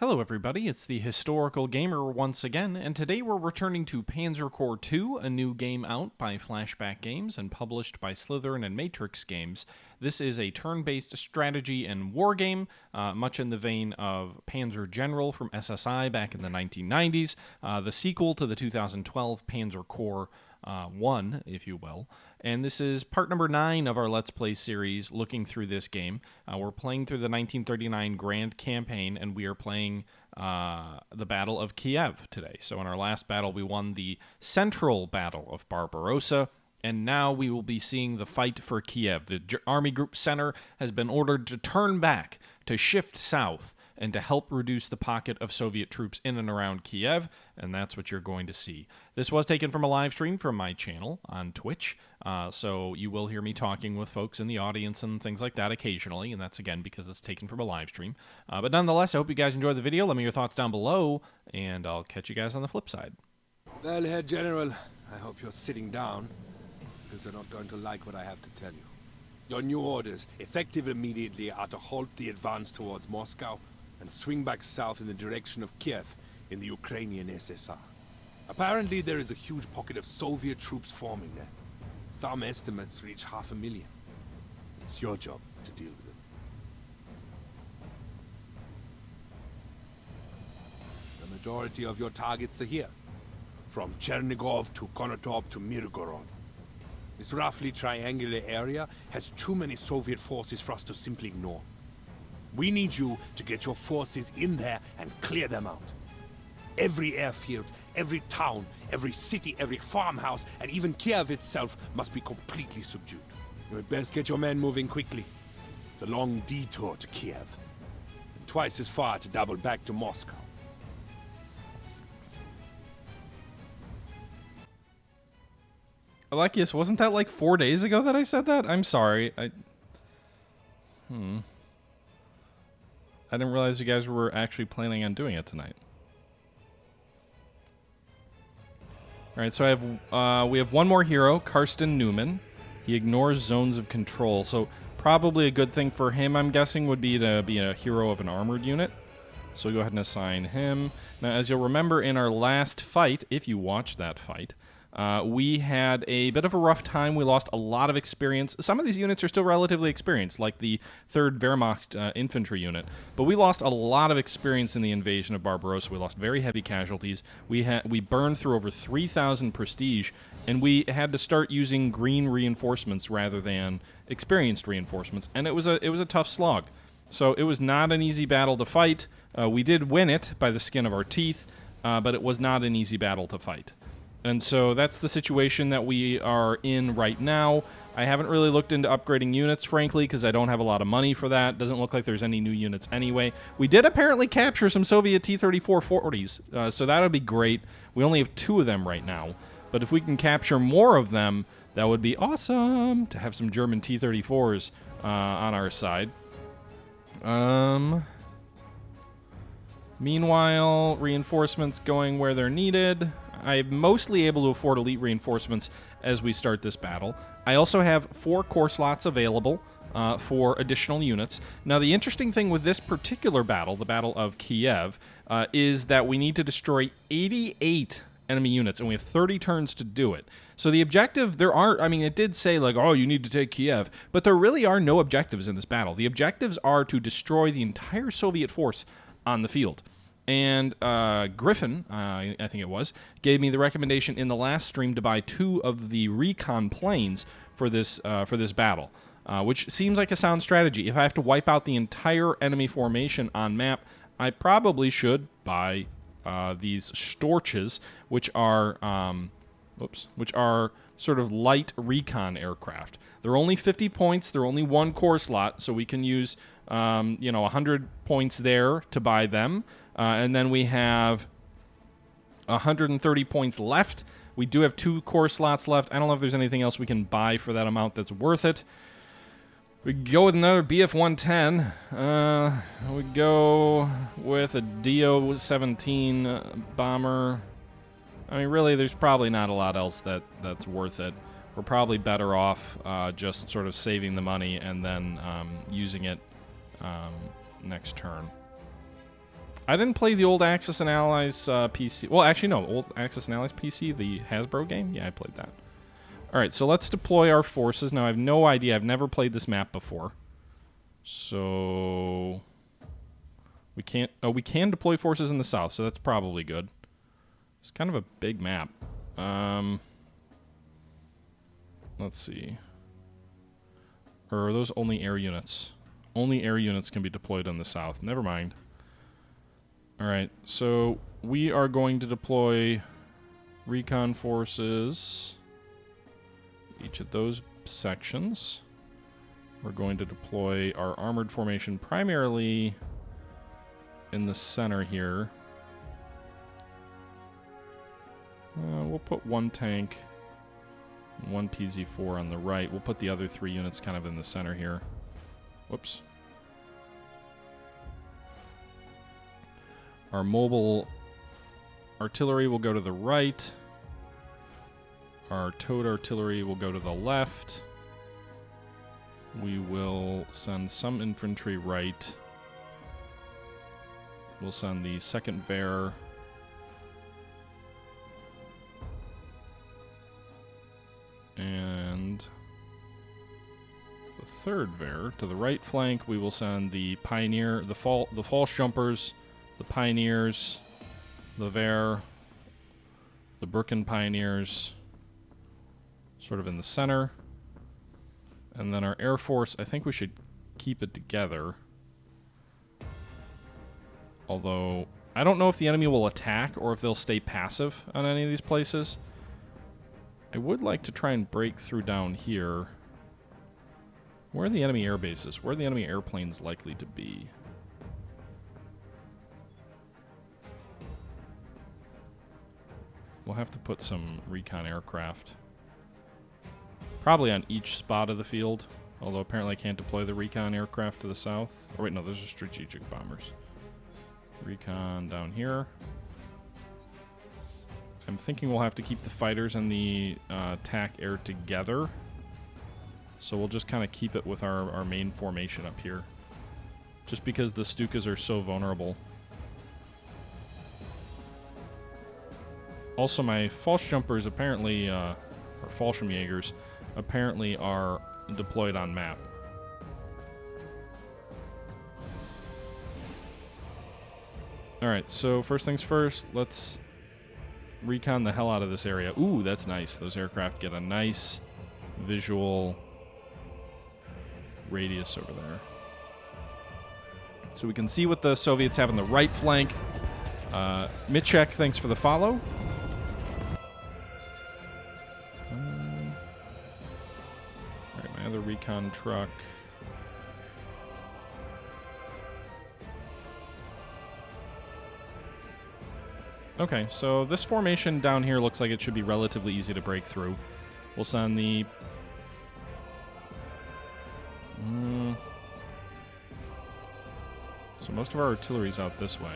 Hello everybody, it's the Historical Gamer once again, and today we're returning to Panzer Corps II, a new game out by Flashback Games and published by Slytherin and Matrix Games. This is a turn-based strategy and war game, much in the vein of Panzer General from SSI back in the 1990s, the sequel to the 2012 Panzer Corps I, if you will. And this is part number 9 of our Let's Play series looking through this game. We're playing through the 1939 Grand Campaign, and we are playing the Battle of Kiev today. So in our last battle, we won the central Battle of Barbarossa, and now we will be seeing the fight for Kiev. The Army Group Center has been ordered to turn back, to shift south, and to help reduce the pocket of Soviet troops in and around Kiev, and that's what you're going to see. This was taken from a live stream from my channel on Twitch, so you will hear me talking with folks in the audience and things like that occasionally, and that's, again, because it's taken from a live stream. But nonetheless, I hope you guys enjoyed the video. Let me know your thoughts down below, and I'll catch you guys on the flip side. Well, Herr General, I hope you're sitting down, because you're not going to like what I have to tell you. Your new orders, effective immediately, are to halt the advance towards Moscow and swing back south in the direction of Kiev in the Ukrainian SSR. Apparently, there is a huge pocket of Soviet troops forming there. Some estimates reach 500,000. It's your job to deal with them. The majority of your targets are here, from Chernigov to Konotop to Mirgorod. This roughly triangular area has too many Soviet forces for us to simply ignore. We need you to get your forces in there and clear them out. Every airfield, every town, every city, every farmhouse, and even Kiev itself must be completely subdued. You had best get your men moving quickly. It's a long detour to Kiev, and twice as far to double back to Moscow. Alekius, wasn't that like 4 days ago that I said that? I'm sorry. I didn't realize you guys were actually planning on doing it tonight. All right, so we have one more hero, Karsten Newman. He ignores zones of control, so probably a good thing for him, I'm guessing, would be to be a hero of an armored unit. So we'll go ahead and assign him. Now, as you'll remember in our last fight, if you watched that fight, we had a bit of a rough time. We lost a lot of experience. Some of these units are still relatively experienced, like the 3rd Wehrmacht infantry unit. But we lost a lot of experience in the invasion of Barbarossa. We lost very heavy casualties. We burned through over 3,000 prestige, and we had to start using green reinforcements rather than experienced reinforcements. And it was a tough slog. So it was not an easy battle to fight. We did win it by the skin of our teeth, but it was not an easy battle to fight. And so that's the situation that we are in right now. I haven't really looked into upgrading units, frankly, because I don't have a lot of money for that. Doesn't look like there's any new units anyway. We did apparently capture some Soviet T-3440s, so that would be great. We only have 2 of them right now. But if we can capture more of them, that would be awesome to have some German T-34s on our side. Meanwhile, reinforcements going where they're needed. I'm mostly able to afford elite reinforcements as we start this battle. I also have 4 core slots available for additional units. Now, the interesting thing with this particular battle, the Battle of Kiev, is that we need to destroy 88 enemy units, and we have 30 turns to do it. So the objective, it did say, like, oh, you need to take Kiev, but there really are no objectives in this battle. The objectives are to destroy the entire Soviet force on the field. And Griffin, I think it was, gave me the recommendation in the last stream to buy 2 of the recon planes for this battle, which seems like a sound strategy. If I have to wipe out the entire enemy formation on map, I probably should buy these Storches, which are sort of light recon aircraft. They're only 50 points. They're only 1 core slot, so we can use 100 points there to buy them. And then we have 130 points left. We do have 2 core slots left. I don't know if there's anything else we can buy for that amount that's worth it. We go with another BF-110. We go with a DO-17 bomber. I mean, really, there's probably not a lot else that's worth it. We're probably better off just sort of saving the money and then using it next turn. I didn't play the old Axis and Allies PC. Well, actually, no. Old Axis and Allies PC, the Hasbro game? Yeah, I played that. All right, so let's deploy our forces. Now, I have no idea. I've never played this map before. So... we can't... oh, we can deploy forces in the south, so that's probably good. It's kind of a big map. Let's see. Or are those only air units? Only air units can be deployed in the south. Never mind. Alright, so we are going to deploy recon forces. Each of those sections. We're going to deploy our armored formation primarily in the center here. We'll put one tank and one PZ-4 on the right. We'll put the other 3 units kind of in the center here. Whoops. Our mobile artillery will go to the right. Our towed artillery will go to the left. We will send some infantry right. We'll send the 2nd Wehr and the 3rd Wehr to the right flank. We will send the Pioneer, the false jumpers, the Pioneers, the Wehr, the Brücken Pioneers, sort of in the center. And then our Air Force, I think we should keep it together. Although, I don't know if the enemy will attack or if they'll stay passive on any of these places. I would like to try and break through down here. Where are the enemy air bases? Where are the enemy airplanes likely to be? We'll have to put some recon aircraft. Probably on each spot of the field. Although apparently I can't deploy the recon aircraft to the south. Or wait, no, those are strategic bombers. Recon down here. I'm thinking we'll have to keep the fighters and the attack air together. So we'll just kind of keep it with our main formation up here. Just because the Stukas are so vulnerable. Also, my false jumpers apparently, or Fallschirmjägers, apparently are deployed on map. Alright, so first things first, let's recon the hell out of this area. Ooh, that's nice. Those aircraft get a nice visual radius over there. So we can see what the Soviets have on the right flank. Mitchek, thanks for the follow. Alright, my other recon truck. Okay, so this formation down here looks like it should be relatively easy to break through. We'll send the... So most of our artillery's out this way.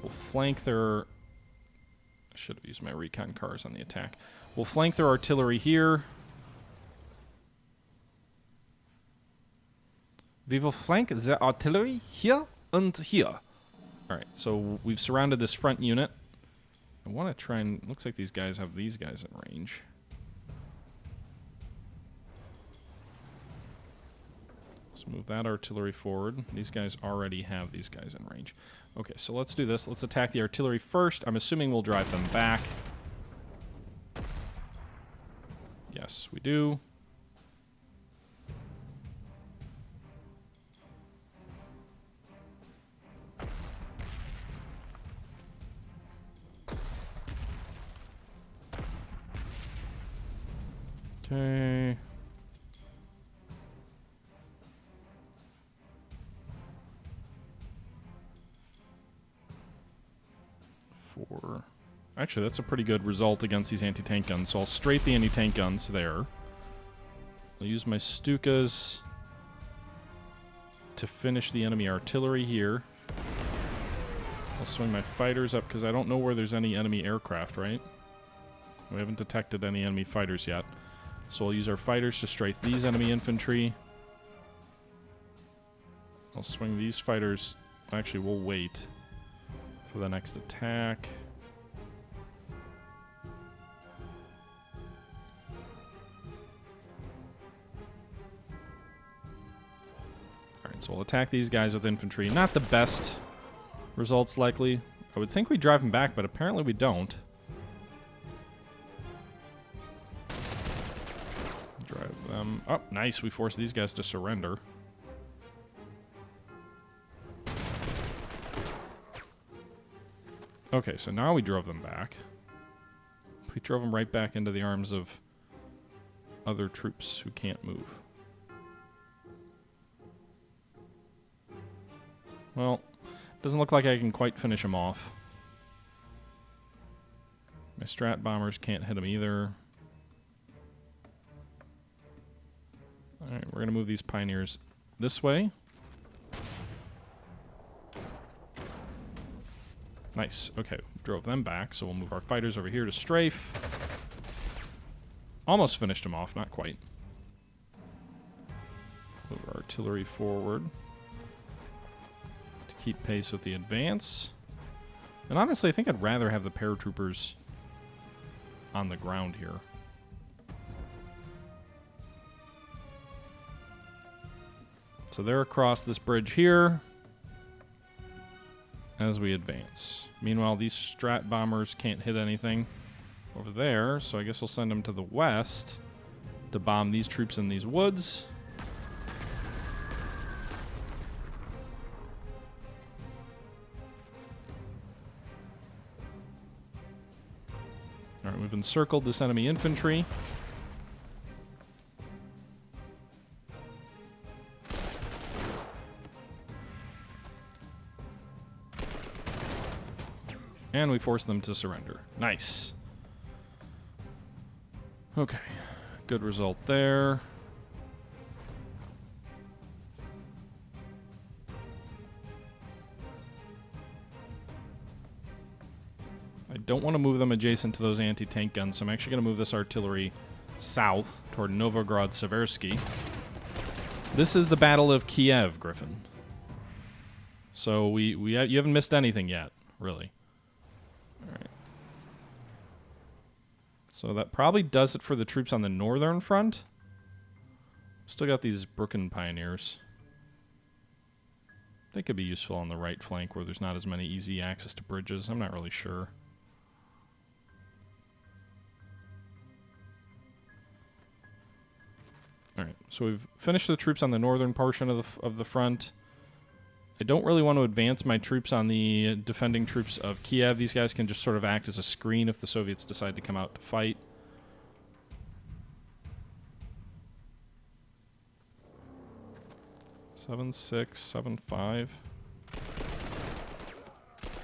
We'll flank their... I should have used my recon cars on the attack. We'll flank their artillery here. We will flank the artillery here and here. Alright, so we've surrounded this front unit. I want to try and... looks like these guys have these guys in range. Let's move that artillery forward. These guys already have these guys in range. Okay, so let's do this. Let's attack the artillery first. I'm assuming we'll drive them back. Yes, we do. Okay. Four. Actually, that's a pretty good result against these anti-tank guns, so I'll strafe the anti-tank guns there. I'll use my Stukas to finish the enemy artillery here. I'll swing my fighters up because I don't know where there's any enemy aircraft, right? We haven't detected any enemy fighters yet. So we'll use our fighters to strafe these enemy infantry. I'll swing these fighters actually, we'll wait for the next attack. Alright, so we'll attack these guys with infantry. Not the best results, likely. I would think we drive them back, but apparently we don't. Drive them up. Nice, we force these guys to surrender. Okay, so now we drove them back. We drove them right back into the arms of other troops who can't move. Well, doesn't look like I can quite finish them off. My strat bombers can't hit them either. Alright, we're going to move these pioneers this way. Nice. Okay, drove them back, so we'll move our fighters over here to strafe. Almost finished them off, not quite. Move our artillery forward to keep pace with the advance. And honestly, I think I'd rather have the paratroopers on the ground here. So they're across this bridge here as we advance. Meanwhile, these strat bombers can't hit anything over there, so I guess we'll send them to the west to bomb these troops in these woods. Alright, we've encircled this enemy infantry. And we force them to surrender. Nice. Okay. Good result there. I don't want to move them adjacent to those anti-tank guns, so I'm actually going to move this artillery south toward Novograd-Seversky. This is the Battle of Kiev, Griffin. So you haven't missed anything yet, really. Alright. So that probably does it for the troops on the northern front. Still got these Brooklyn pioneers. They could be useful on the right flank where there's not as many easy access to bridges. I'm not really sure. Alright, so we've finished the troops on the northern portion of the front. I don't really want to advance my troops on the defending troops of Kiev. These guys can just sort of act as a screen if the Soviets decide to come out to fight. Seven, 6, 7, 5.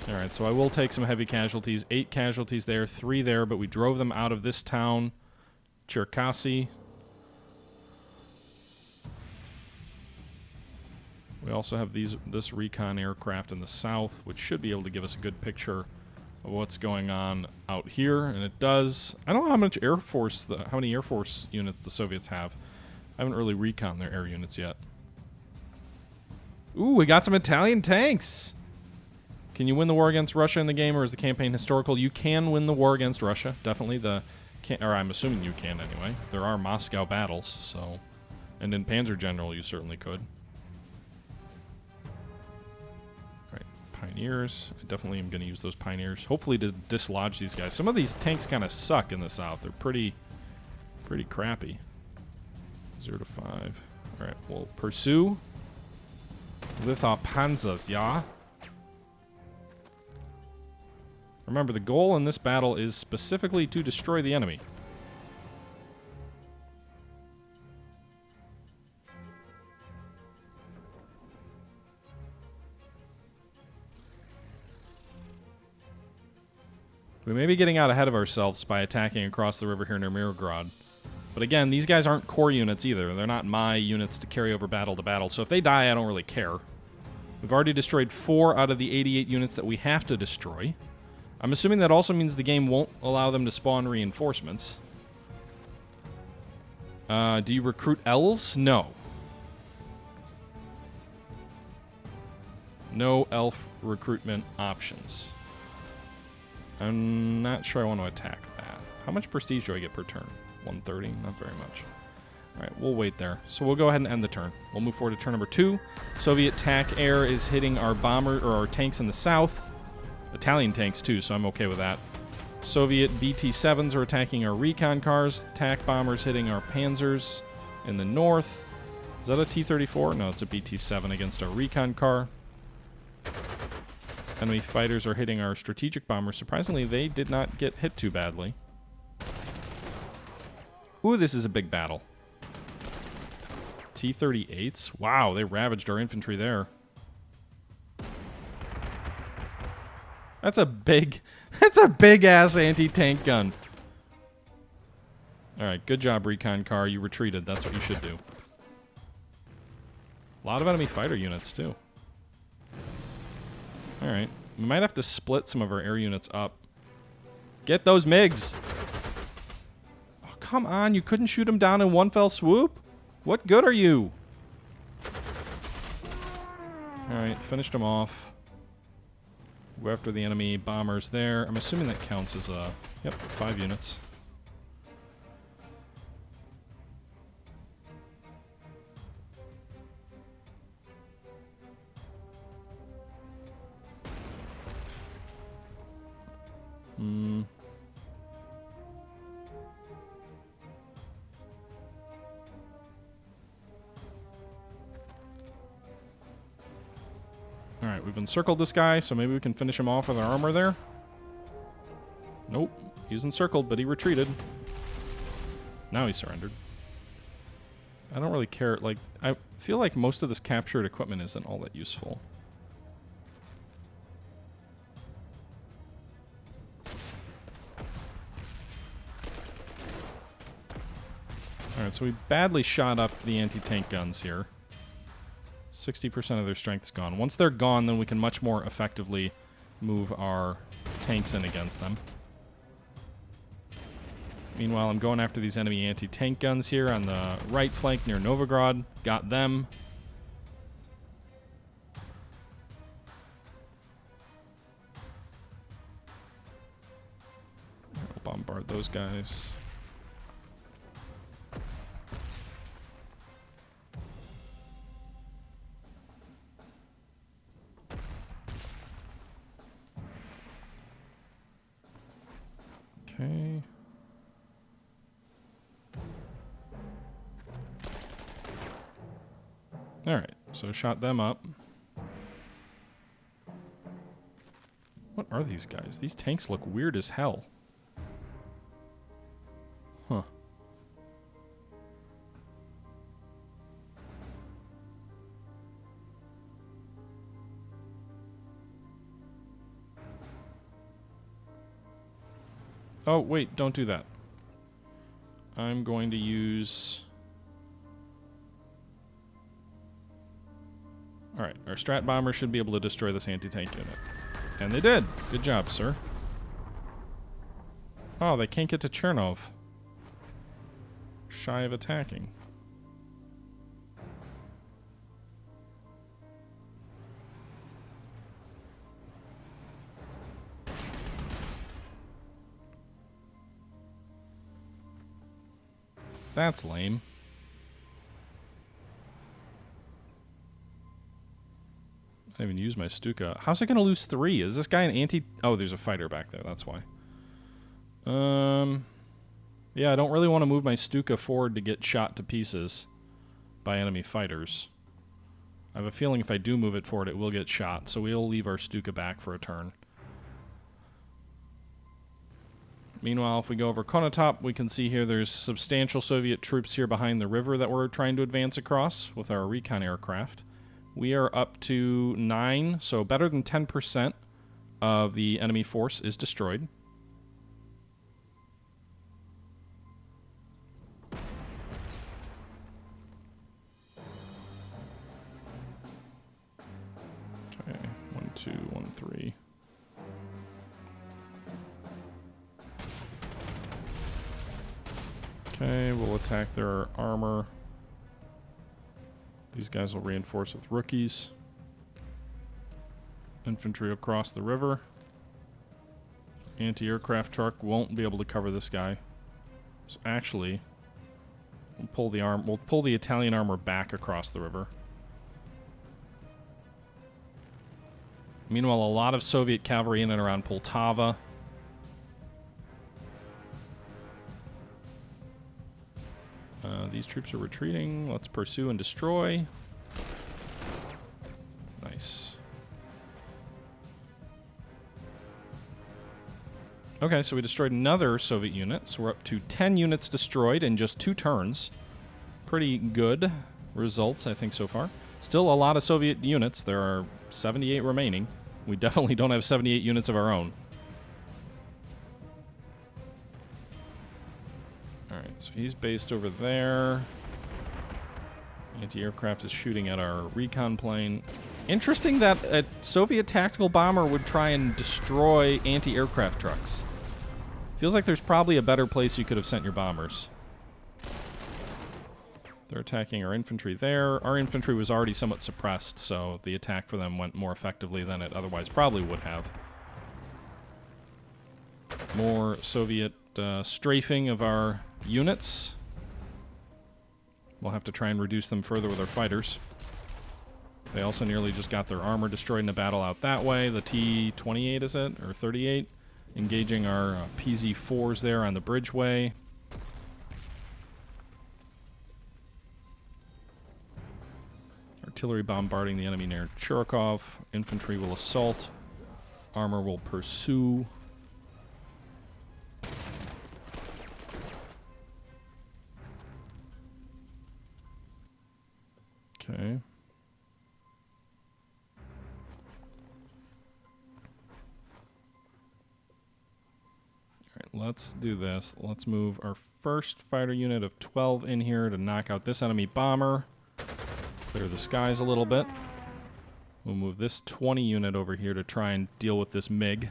Alright, so I will take some heavy casualties. 8 casualties there, 3 there, but we drove them out of this town, Cherkasy. We also have this recon aircraft in the south, which should be able to give us a good picture of what's going on out here, and it does. I don't know how much how many Air Force units the Soviets have. I haven't really reconned their air units yet. Ooh, we got some Italian tanks! Can you win the war against Russia in the game, or is the campaign historical? You can win the war against Russia, definitely. Or I'm assuming you can anyway. There are Moscow battles, so... And in Panzer General, you certainly could. Pioneers. I definitely am going to use those pioneers. Hopefully to dislodge these guys. Some of these tanks kind of suck in the south. They're pretty crappy. 0 to 5. Alright, we'll pursue with our panzers, yeah? Remember, the goal in this battle is specifically to destroy the enemy. We may be getting out ahead of ourselves by attacking across the river here near Mirgorod. But again, these guys aren't core units either. They're not my units to carry over battle to battle. So if they die, I don't really care. We've already destroyed 4 out of the 88 units that we have to destroy. I'm assuming that also means the game won't allow them to spawn reinforcements. Do you recruit elves? No. No elf recruitment options. I'm not sure I want to attack that. How much prestige do I get per turn? 130? Not very much. All right, we'll wait there. So we'll go ahead and end the turn. We'll move forward to turn number 2. Soviet TAC air is hitting our bomber or our tanks in the south. Italian tanks too, so I'm okay with that. Soviet BT-7s are attacking our recon cars. TAC bombers hitting our panzers in the north. Is that a T-34? No, it's a BT-7 against our recon car. Enemy fighters are hitting our strategic bombers. Surprisingly, they did not get hit too badly. Ooh, this is a big battle. T-38s? Wow, they ravaged our infantry there. That's a big ass anti-tank gun. Alright, good job, recon car. You retreated. That's what you should do. A lot of enemy fighter units, too. Alright. We might have to split some of our air units up. Get those MiGs! Oh, come on. You couldn't shoot them down in one fell swoop? What good are you? Alright, finished them off. Go after the enemy bombers there. I'm assuming that counts as a... Yep, 5 units. Alright, we've encircled this guy, so maybe we can finish him off with our armor there. Nope. He's encircled, but he retreated. Now he surrendered. I don't really care. Like, I feel like most of this captured equipment isn't all that useful. Alright, so we badly shot up the anti-tank guns here. 60% of their strength's gone. Once they're gone, then we can much more effectively move our tanks in against them. Meanwhile, I'm going after these enemy anti-tank guns here on the right flank near Novograd. Got them. I'll bombard those guys. Okay. Alright, so shot them up. What are these guys? These tanks look weird as hell. Huh. Oh, wait, don't do that. I'm going to use... Alright, our strat bomber should be able to destroy this anti-tank unit. And they did! Good job, sir. Oh, they can't get to Chernov. Shy of attacking. That's lame. I didn't even use my Stuka. How's it going to lose 3? Is this guy an anti... Oh, there's a fighter back there. That's why. Yeah, I don't really want to move my Stuka forward to get shot to pieces by enemy fighters. I have a feeling if I do move it forward, it will get shot. So we'll leave our Stuka back for a turn. Meanwhile, if we go over Konotop, we can see here there's substantial Soviet troops here behind the river that we're trying to advance across with our recon aircraft. We are up to 9, so better than 10% of the enemy force is destroyed. Okay, 1, 2, 1, 3. Okay, we'll attack their armor. These guys will reinforce with rookies. Infantry across the river. Anti-aircraft truck won't be able to cover this guy. So actually, we'll pull the Italian armor back across the river. Meanwhile, a lot of Soviet cavalry in and around Poltava. These troops are retreating. Let's pursue and destroy. Nice. Okay, so we destroyed another Soviet unit. So we're up to 10 units destroyed in just 2 turns. Pretty good results, I think, so far. Still a lot of Soviet units. There are 78 remaining. We definitely don't have 78 units of our own. Alright, so he's based over there. Anti-aircraft is shooting at our recon plane. Interesting that a Soviet tactical bomber would try and destroy anti-aircraft trucks. Feels like there's probably a better place you could have sent your bombers. They're attacking our infantry there. Our infantry was already somewhat suppressed, so the attack for them went more effectively than it otherwise probably would have. More Soviet strafing of our units. We'll have to try and reduce them further with our fighters. They also nearly just got their armor destroyed in a battle out that way. The T-28, is it? Or 38? Engaging our PZ-4s there on the bridgeway. Artillery bombarding the enemy near Churikov. Infantry will assault. Armor will pursue. Okay. Alright, let's do this. Let's move our first fighter unit of 12 in here to knock out this enemy bomber. Clear the skies a little bit. We'll move this 20 unit over here to try and deal with this MiG.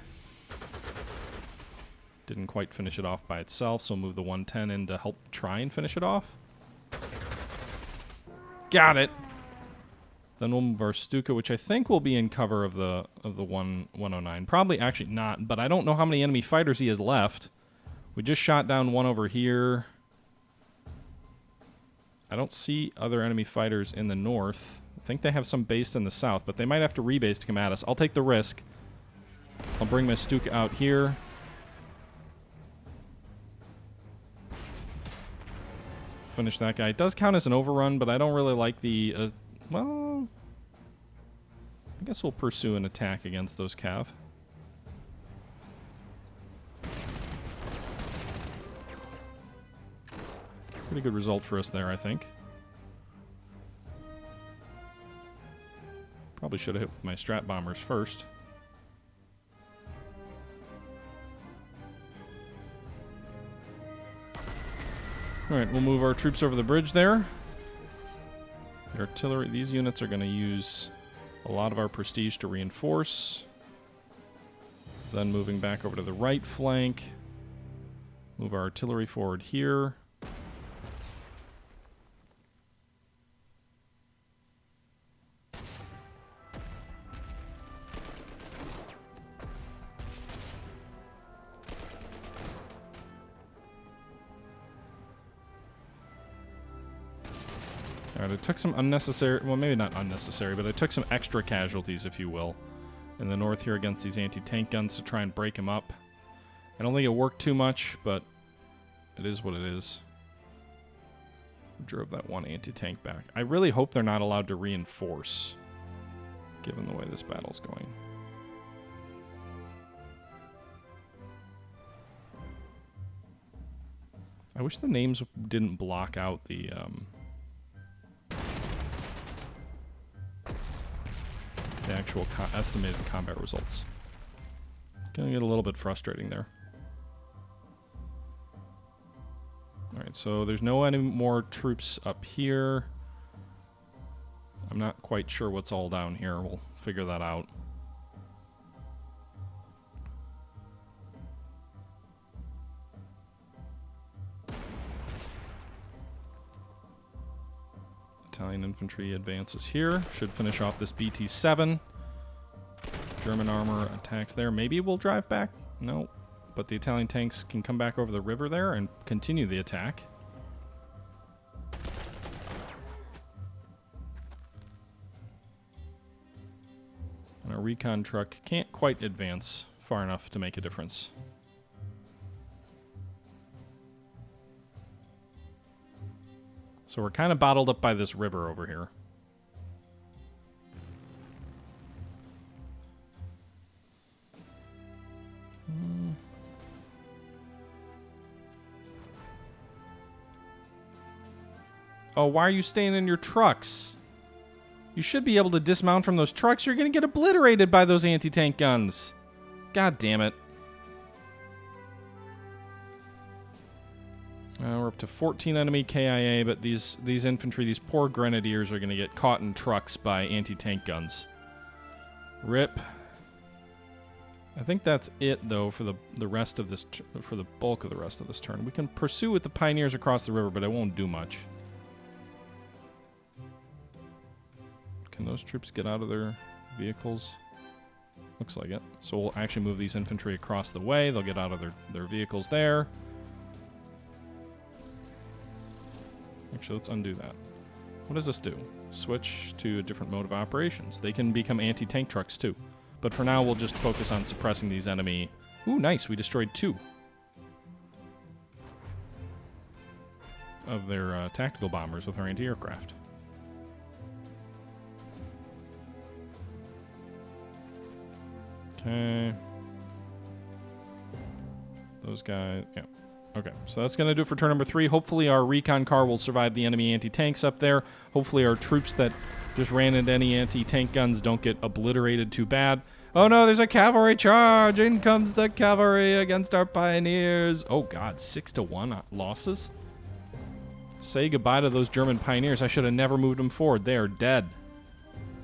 Didn't quite finish it off by itself, so we'll move the 110 in to help try and finish it off. Got it! Then we'll move our Stuka, which I think will be in cover of the 109. Probably actually not, but I don't know how many enemy fighters he has left. We just shot down one over here. I don't see other enemy fighters in the north. I think they have some based in the south, but they might have to rebase to come at us. I'll take the risk. I'll bring my Stuka out here. Finish that guy. It does count as an overrun, but I don't really like the... well, I guess we'll pursue an attack against those cav. Pretty good result for us there, I think. Probably should have hit my strat bombers first. Alright, we'll move our troops over the bridge there. The artillery, these units are going to use a lot of our prestige to reinforce. Then moving back over to the right flank. Move our artillery forward here. Alright, I took some unnecessary, well maybe not unnecessary, but I took some extra casualties, if you will, in the north here against these anti-tank guns to try and break them up. I don't think it worked too much, but it is what it is. Drove that one anti-tank back. I really hope they're not allowed to reinforce, given the way this battle's going. I wish the names didn't block out the actual estimated combat results. Gonna get a little bit frustrating there. Alright, so there's no any more troops up here. I'm not quite sure what's all down here. We'll figure that out. Italian infantry advances here. Should finish off this BT-7. German armor attacks there. Maybe we'll drive back. No. But the Italian tanks can come back over the river there and continue the attack. And our recon truck can't quite advance far enough to make a difference. So we're kind of bottled up by this river over here. Oh, why are you staying in your trucks? You should be able to dismount from those trucks. You're going to get obliterated by those anti-tank guns. God damn it. We're up to 14 enemy KIA, but these infantry, these poor grenadiers are going to get caught in trucks by anti-tank guns. RIP. I think that's it, though, for the rest of this, for the bulk of the rest of this turn. We can pursue with the pioneers across the river, but it won't do much. Can those troops get out of their vehicles? Looks like it. So we'll actually move these infantry across the way. They'll get out of their vehicles there. Actually, let's undo that. What does this do? Switch to a different mode of operations. They can become anti-tank trucks, too. But for now, we'll just focus on suppressing these enemy... Ooh, nice. We destroyed 2 of their tactical bombers with our anti-aircraft. Okay. Those guys... Yeah. Okay, so that's going to do it for turn number 3. Hopefully our recon car will survive the enemy anti-tanks up there. Hopefully our troops that just ran into any anti-tank guns don't get obliterated too bad. Oh no, there's a cavalry charge! In comes the cavalry against our pioneers! Oh god, 6-1 losses? Say goodbye to those German pioneers. I should have never moved them forward. They are dead.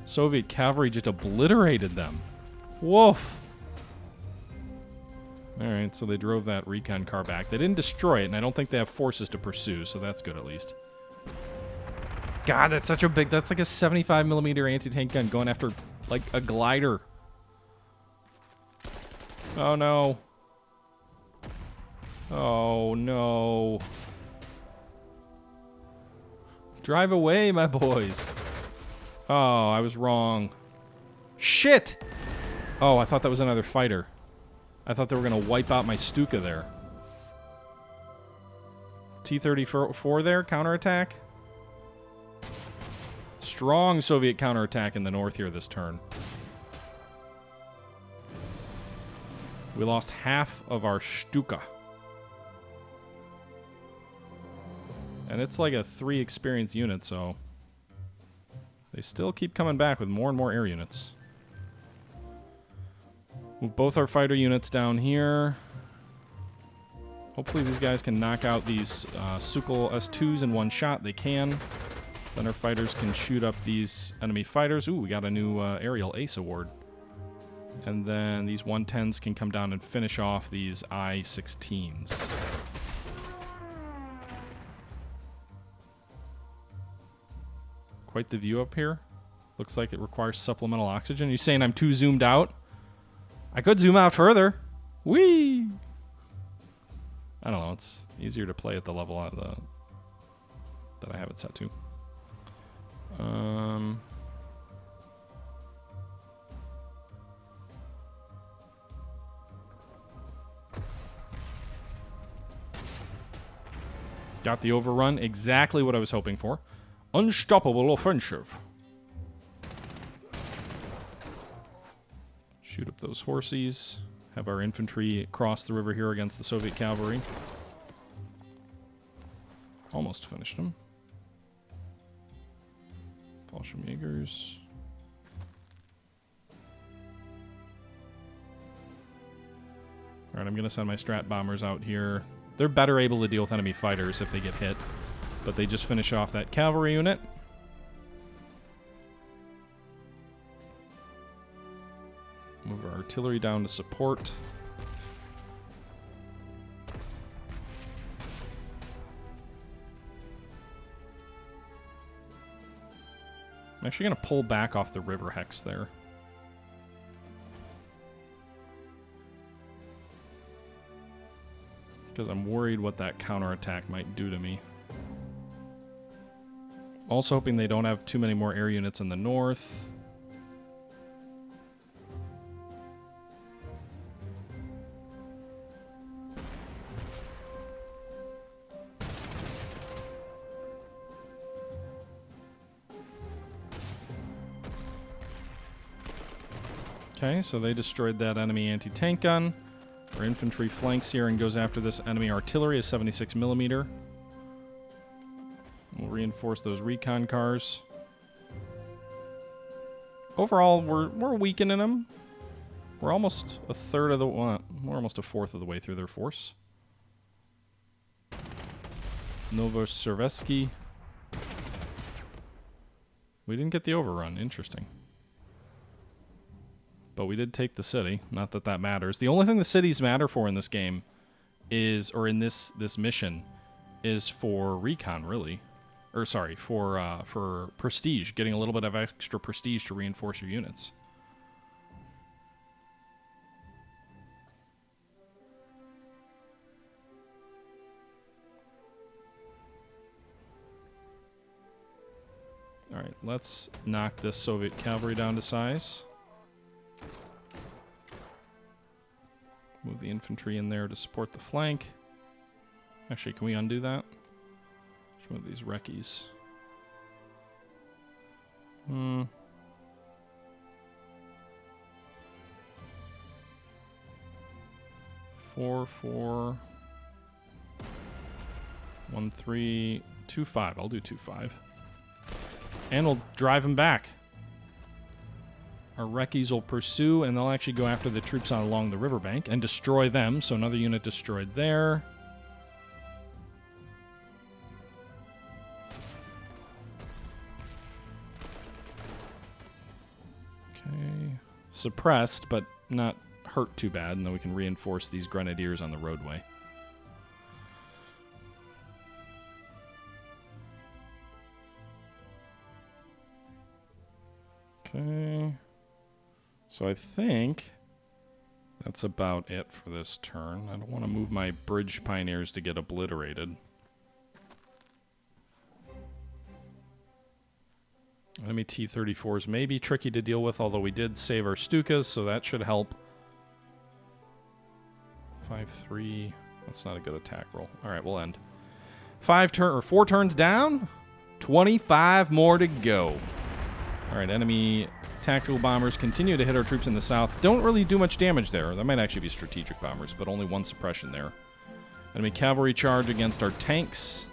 Soviet cavalry just obliterated them. Woof! Alright, so they drove that recon car back. They didn't destroy it, and I don't think they have forces to pursue, so that's good at least. God, that's such a big... That's like a 75mm anti-tank gun going after, like, a glider. Oh, no. Oh, no. Drive away, my boys. Oh, I was wrong. Shit! Oh, I thought that was another fighter. I thought they were going to wipe out my Stuka there. T-34 there, counterattack. Strong Soviet counterattack in the north here this turn. We lost half of our Stuka. And it's like a 3 experience unit, so... They still keep coming back with more and more air units. Move both our fighter units down here. Hopefully these guys can knock out these Sukhoi S2s in one shot. They can. Then our fighters can shoot up these enemy fighters. Ooh, we got a new aerial ace award. And then these 110s can come down and finish off these I-16s. Quite the view up here. Looks like it requires supplemental oxygen. You saying I'm too zoomed out? I could zoom out further. Whee! I don't know. It's easier to play at the level that I have it set to. Got the overrun. Exactly what I was hoping for. Unstoppable offensive. Shoot up those horsies. Have our infantry cross the river here against the Soviet cavalry. Almost finished them. Fallschirmjägers. Alright, I'm going to send my strat bombers out here. They're better able to deal with enemy fighters if they get hit. But they just finish off that cavalry unit. Move our artillery down to support. I'm actually going to pull back off the river hex there. because I'm worried what that counterattack might do to me. Also hoping they don't have too many more air units in the north. Okay, so they destroyed that enemy anti-tank gun. Our infantry flanks here and goes after this enemy artillery, a 76 millimeter. We'll reinforce those recon cars. Overall, we're weakening them. We're almost a third of the we're almost a fourth of the way through their force. Novosibirsk. We didn't get the overrun. Interesting. But we did take the city. Not that that matters. The only thing the cities matter for in this game is, or in this mission, is for recon, really. Or sorry, for prestige. Getting a little bit of extra prestige to reinforce your units. All right, let's knock this Soviet cavalry down to size. Move the infantry in there to support the flank. Actually, can we undo that? Let's move these recce's. 4, 4, 1, 3, 2, 5. I'll do 2, 5. And we'll drive them back. Our recce's will pursue, and they'll actually go after the troops out along the riverbank and destroy them. So another unit destroyed there. Okay. Suppressed, but not hurt too bad, and then we can reinforce these grenadiers on the roadway. Okay. So I think that's about it for this turn. I don't want to move my bridge pioneers to get obliterated. Enemy T-34s may be tricky to deal with, although we did save our Stukas, so that should help. 5-3. That's not a good attack roll. All right, we'll end. 4 turns down. 25 more to go. All right, enemy tactical bombers continue to hit our troops in the south. Don't really do much damage there. That might actually be strategic bombers, but only 1 suppression there. Enemy cavalry charge against our tanks.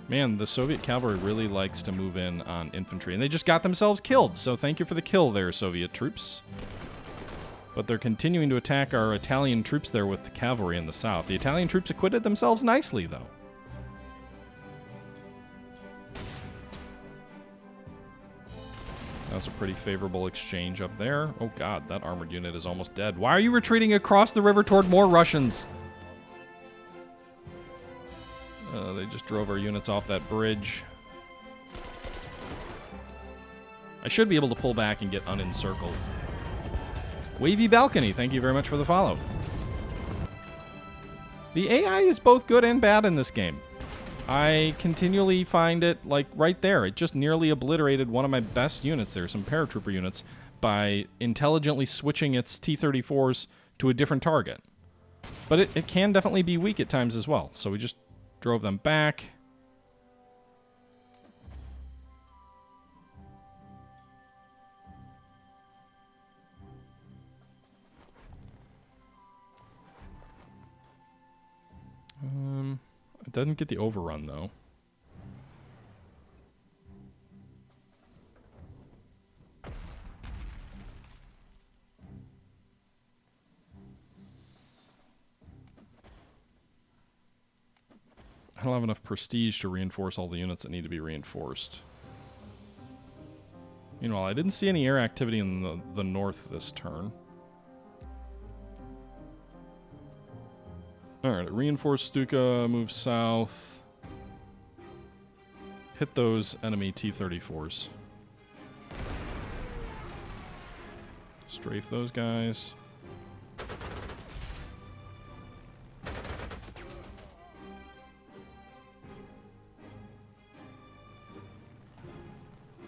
Man, the Soviet cavalry really likes to move in on infantry, and they just got themselves killed, so thank you for the kill there, Soviet troops. But they're continuing to attack our Italian troops there with the cavalry in the south. The Italian troops acquitted themselves nicely, though. That's a pretty favorable exchange up there. Oh god, that armored unit is almost dead. Why are you retreating across the river toward more Russians? They just drove our units off that bridge. I should be able to pull back and get unencircled. Wavy Balcony, thank you very much for the follow. The AI is both good and bad in this game. I continually find it, like, right there. It just nearly obliterated one of my best units there, some paratrooper units, by intelligently switching its T-34s to a different target. But it can definitely be weak at times as well, so we just drove them back. It doesn't get the overrun, though. I don't have enough prestige to reinforce all the units that need to be reinforced. Meanwhile, I didn't see any air activity in the north this turn. Alright, reinforce Stuka, move south. Hit those enemy T-34s. Strafe those guys.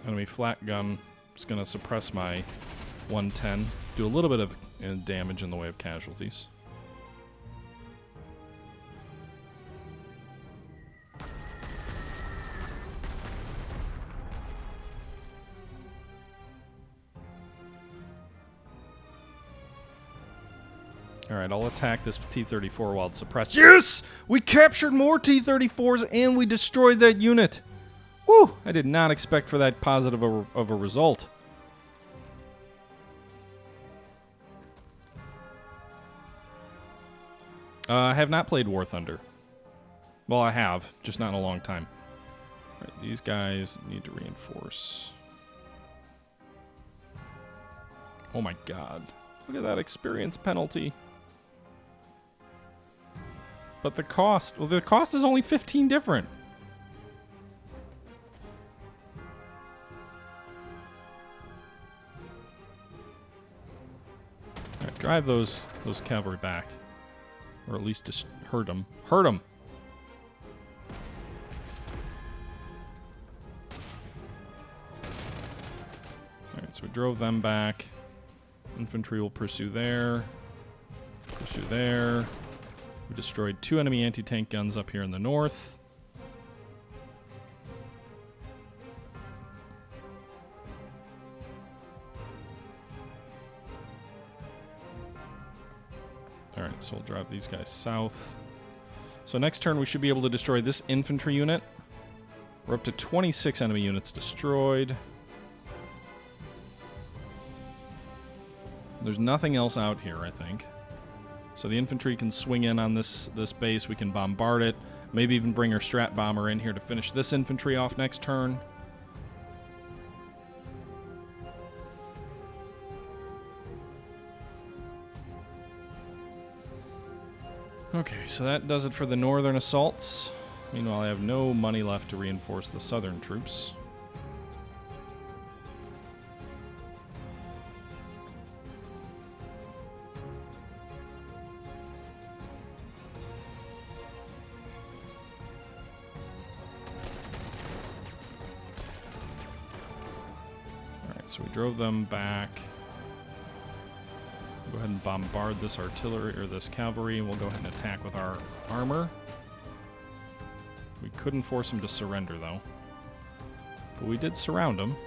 Enemy flat gun is going to suppress my 110. Do a little bit of damage in the way of casualties. Alright, I'll attack this T-34 while it's suppressed. Yes! We captured more T-34s and we destroyed that unit. Woo! I did not expect for that positive of a result. I have not played War Thunder. Well, I have, just not in a long time. All right, these guys need to reinforce. Oh my god. Look at that experience penalty. But the cost, well, the cost is only 15 different. All right, drive those cavalry back. Or at least just hurt them. Hurt them! Alright, so we drove them back. Infantry will pursue there. Pursue there. We destroyed 2 enemy anti-tank guns up here in the north. Alright, so we'll drive these guys south. So next turn we should be able to destroy this infantry unit. We're up to 26 enemy units destroyed. There's nothing else out here, I think. So the infantry can swing in on this base. We can bombard it. Maybe even bring our strat bomber in here to finish this infantry off next turn. Okay, so that does it for the northern assaults. Meanwhile, I have no money left to reinforce the southern troops. Alright, so we drove them back. Go ahead and bombard this artillery or this cavalry, and we'll go ahead and attack with our armor. We couldn't force them to surrender, though. But we did surround them.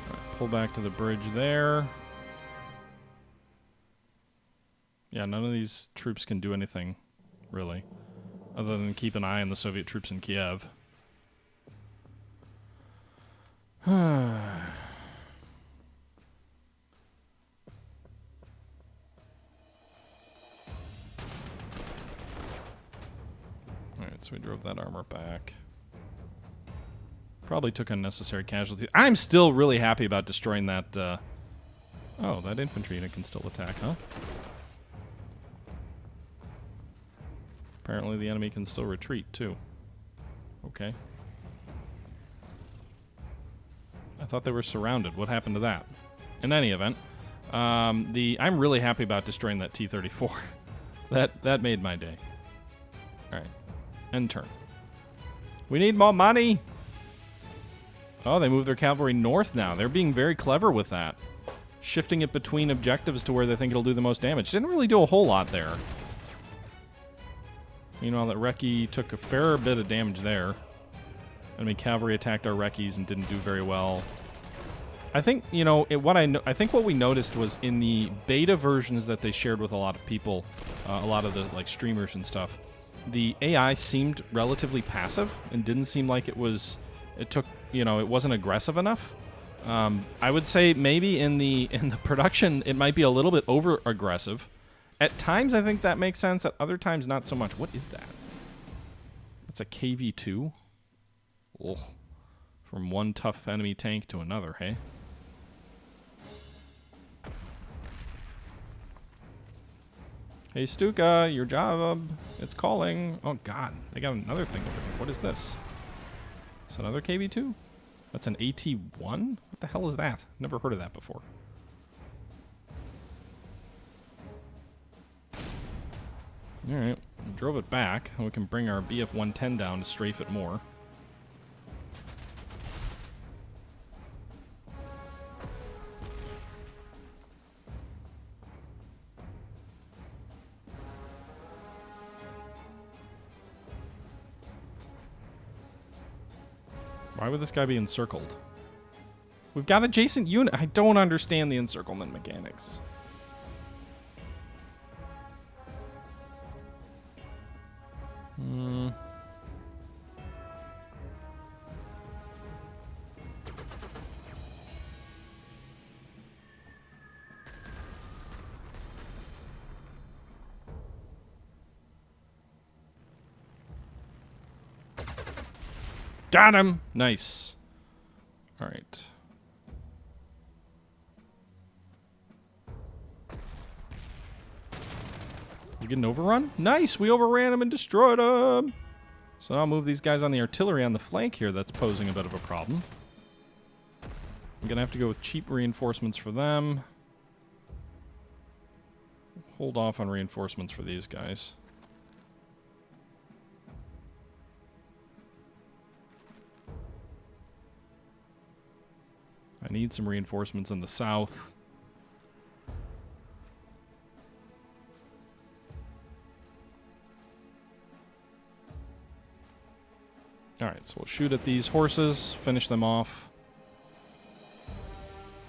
Right, pull back to the bridge there. Yeah, none of these troops can do anything, really, other than keep an eye on the Soviet troops in Kiev. Alright, so we drove that armor back. Probably took unnecessary casualties. I'm still really happy about destroying that, oh, that infantry unit can still attack, huh? Apparently the enemy can still retreat, too. Okay. I thought they were surrounded. What happened to that? In any event, I'm really happy about destroying that T-34. that made my day. All right. End turn. We need more money! Oh, they moved their cavalry north now. They're being very clever with that. Shifting it between objectives to where they think it'll do the most damage. Didn't really do a whole lot there. Meanwhile, that recce took a fair bit of damage there. Enemy cavalry attacked our recce's and didn't do very well. I think, you know, I think what we noticed was in the beta versions that they shared with a lot of people, a lot of the like streamers and stuff, the AI seemed relatively passive and didn't seem like it wasn't aggressive enough. I would say maybe in the production it might be a little bit over aggressive. At times, I think that makes sense. At other times, not so much. What is that? That's a KV-2? Ugh. From one tough enemy tank to another, hey? Hey, Stuka, your job. It's calling. Oh, God. They got another thing over here. What is this? Is it another KV-2? That's an AT-1? What the hell is that? Never heard of that before. Alright. We drove it back. We can bring our BF-110 down to strafe it more. Why would this guy be encircled? We've got adjacent unit. I don't understand the encirclement mechanics. Got him! Nice. Alright. We get an overrun? Nice! We overran him and destroyed him! So now I'll move these guys on the artillery on the flank here. That's posing a bit of a problem. I'm gonna have to go with cheap reinforcements for them. Hold off on reinforcements for these guys. I need some reinforcements in the south. Alright, so we'll shoot at these horses, finish them off.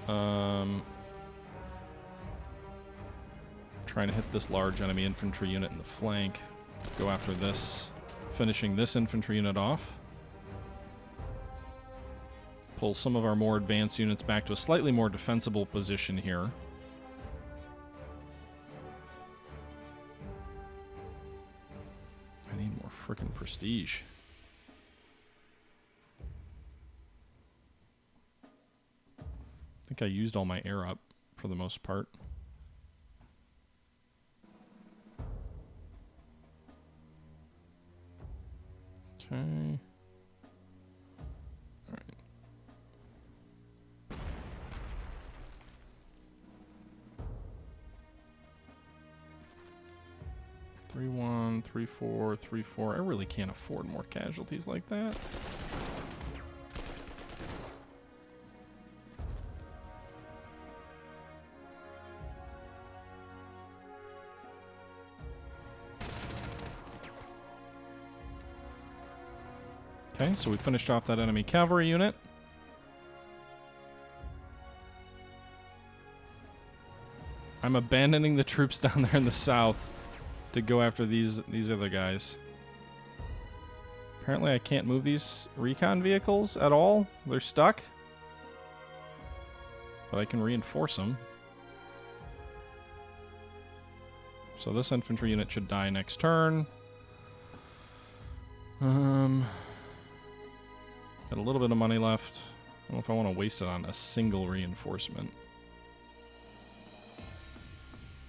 Trying to hit this large enemy infantry unit in the flank. Go after this, finishing this infantry unit off. Pull some of our more advanced units back to a slightly more defensible position here. I need more frickin' prestige. I think I used all my air up for the most part. Okay. 3-1, 3-4, 3-4. I really can't afford more casualties like that. Okay, so we finished off that enemy cavalry unit. I'm abandoning the troops down there in the south to go after these other guys. Apparently I can't move these recon vehicles at all. They're stuck. But I can reinforce them. So this infantry unit should die next turn. Got a little bit of money left. I don't know if I want to waste it on a single reinforcement.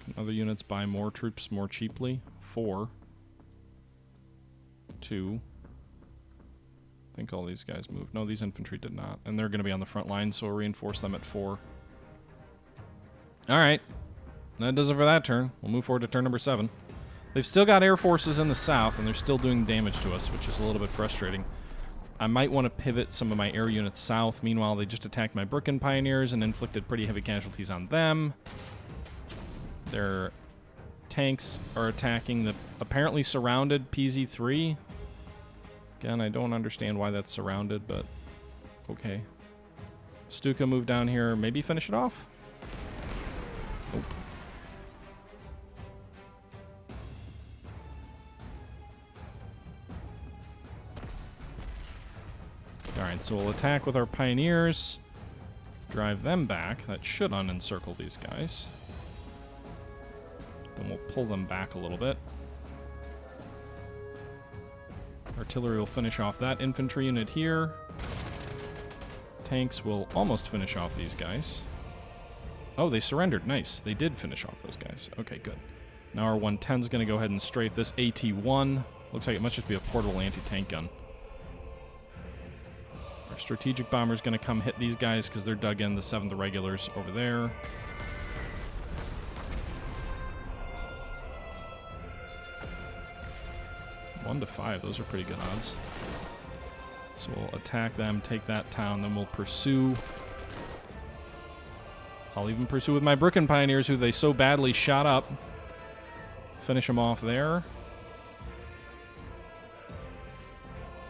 Can other units buy more troops more cheaply? 4. 2. I think all these guys moved. No, these infantry did not. And they're going to be on the front line, so we'll reinforce them at 4. Alright. That does it for that turn. We'll move forward to turn number 7. They've still got air forces in the south, and they're still doing damage to us, which is a little bit frustrating. I might want to pivot some of my air units south. Meanwhile, they just attacked my Brooklyn Pioneers and inflicted pretty heavy casualties on them. Their tanks are attacking the apparently surrounded PZ-3. Again, I don't understand why that's surrounded, but okay. Stuka moved down here. Maybe finish it off? Nope. Alright, so we'll attack with our Pioneers. Drive them back. That should unencircle these guys. Then we'll pull them back a little bit. Artillery will finish off that infantry unit here. Tanks will almost finish off these guys. Oh, they surrendered. Nice. They did finish off those guys. Okay, good. Now our 110's going to go ahead and strafe this AT-1. Looks like it must just be a portable anti-tank gun. Our strategic bomber's going to come hit these guys because they're dug in, the 7th regulars over there. One to 5, those are pretty good odds. So we'll attack them, take that town, then we'll pursue. I'll even pursue with my Brooklyn Pioneers, who they so badly shot up. Finish them off there.